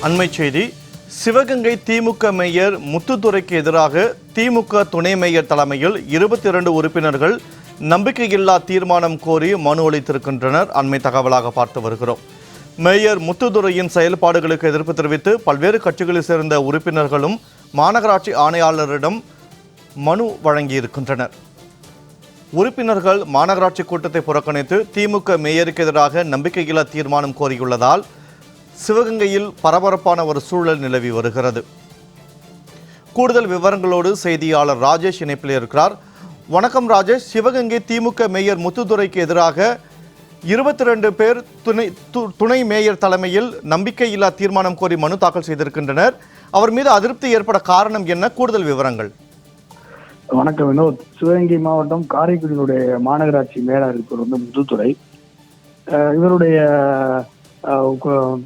அண்மைச் செய்தி. சிவகங்கை திமுக மேயர் முத்துதுரைக்கு எதிராக திமுக துணை மேயர் தலைமையில் 22 உறுப்பினர்கள் நம்பிக்கையில்லா தீர்மானம் கோரி மனு அளித்திருக்கின்றனர். அண்மை தகவலாக பார்த்து வருகிறோம். மேயர் முத்துதுரையின் செயல்பாடுகளுக்கு எதிர்ப்பு தெரிவித்து பல்வேறு கட்சிகளைச் சேர்ந்த உறுப்பினர்களும் மாநகராட்சி ஆணையாளரிடம் மனு வழங்கியிருக்கின்றனர். உறுப்பினர்கள் மாநகராட்சி கூட்டத்தை புறக்கணித்து திமுக மேயருக்கு எதிராக நம்பிக்கையில்லா தீர்மானம் கோரியுள்ளதால் சிவகங்கையில் பரபரப்பான ஒரு சூழல் நிலவி வருகிறது. கூடுதல் விவரங்களோடு செய்தியாளர் ராஜேஷ் இணைப்பில் இருக்கிறார். வணக்கம் ராஜேஷ். சிவகங்கை திமுக மேயர் முத்துதுரைக்கு எதிராக 22 பேர் துணை மேயர் தலைமையில் நம்பிக்கையில்லா தீர்மானம் கோரி மனு தாக்கல் செய்திருக்கின்றனர். அவர் மீது அதிருப்தி ஏற்பட காரணம் என்ன? கூடுதல் விவரங்கள். வணக்கம் வினோத். சிவகங்கை மாவட்டம் காரைக்குடியினுடைய மாநகராட்சி மேயர் இருப்பவர் முத்துதுரை. இவருடைய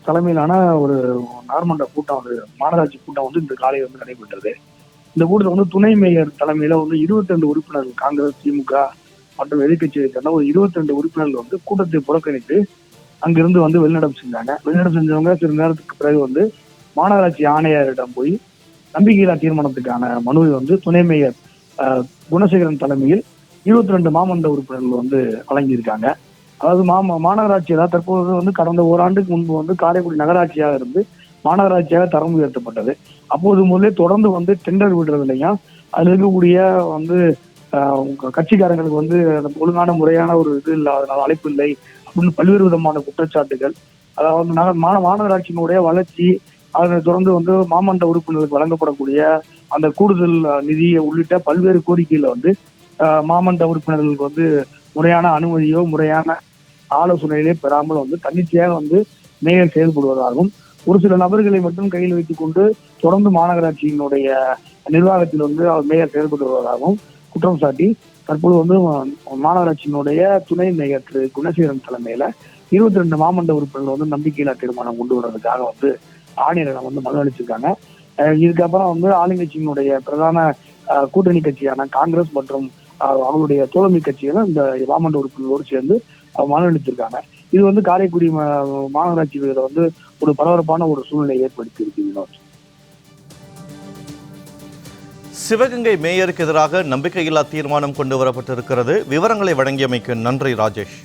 தலைமையிலான ஒரு நார்மன்ற கூட்டம், மாநகராட்சி கூட்டம் இந்த காலையில் நடைபெற்றது. இந்த கூட்டத்தில் துணை மேயர் தலைமையில 22 உறுப்பினர்கள், காங்கிரஸ், திமுக மற்றும் எதிர்கட்சியை சேர்ந்த ஒரு 22 உறுப்பினர்கள் கூட்டத்தை புறக்கணித்து அங்கிருந்து வெளிநடப்பு செஞ்சாங்க. வெளிநடப்பு செஞ்சவங்க சில நேரத்துக்கு பிறகு மாநகராட்சி ஆணையரிடம் போய் நம்பிக்கையில்லா தீர்மானத்துக்கான மனுவை துணை மேயர் குணசேகரன் தலைமையில் 22 மாமன்ற உறுப்பினர்கள் வழங்கியிருக்காங்க. அதாவது மாநகராட்சியில தற்போது கடந்த ஓராண்டுக்கு முன்பு காரைக்குடி நகராட்சியாக இருந்து மாநகராட்சியாக தரம் உயர்த்தப்பட்டது. அப்போது முதலே தொடர்ந்து டெண்டர் விடுறதுலையும் அதுல இருக்கக்கூடிய கட்சிக்காரங்களுக்கு ஒழுங்கான முறையான ஒரு இது இல்லாதனால, அழைப்பு இல்லை அப்படின்னு பல்வேறு விதமான குற்றச்சாட்டுகள். அதாவது மாநகராட்சியினுடைய வளர்ச்சி, அதனை தொடர்ந்து மாமன்ற உறுப்பினர்களுக்கு வழங்கப்படக்கூடிய அந்த கூடுதல் நிதியை உள்ளிட்ட பல்வேறு கோரிக்கைகளை மாமன்ற உறுப்பினர்களுக்கு முறையான அனுமதியோ முறையான ஆலோசனையிலே பெறாமல் தன்னிச்சையாக மேயர் செயல்படுவதாகவும், ஒரு சில நபர்களை மட்டும் கையில் வைத்துக் கொண்டு தொடர்ந்து மாநகராட்சியினுடைய நிர்வாகத்தில் அவர் மேயர் செயல்பட்டு வருவதாகவும் குற்றம் சாட்டி தற்போது மாநகராட்சியினுடைய துணை மேயர் திரு குணசேகரன் தலைமையில 22 மாமன்ற உறுப்பினர்கள் நம்பிக்கையில்லா தீர்மானம் கொண்டு வருவதற்காக ஆணையரிடம் மனு அளிச்சிருக்காங்க. இதுக்கப்புறம் ஆளுங்கட்சியினுடைய பிரதான கூட்டணி கட்சியான காங்கிரஸ் மற்றும் அவங்களுடைய தோழமை கட்சிகளும் இந்த மாமன்ற உறுப்பினர்களோடு சேர்ந்து மனு அளித்திருக்காங்க. இது காரைக்குடி மாநகராட்சியில ஒரு பரபரப்பான ஒரு சூழ்நிலை ஏற்படுத்தி இருக்கு. சிவகங்கை மேயருக்கு எதிராக நம்பிக்கையில்லா தீர்மானம் கொண்டு வரப்பட்டிருக்கிறது. விவரங்களை வழங்கியமைக்கு நன்றி ராஜேஷ்.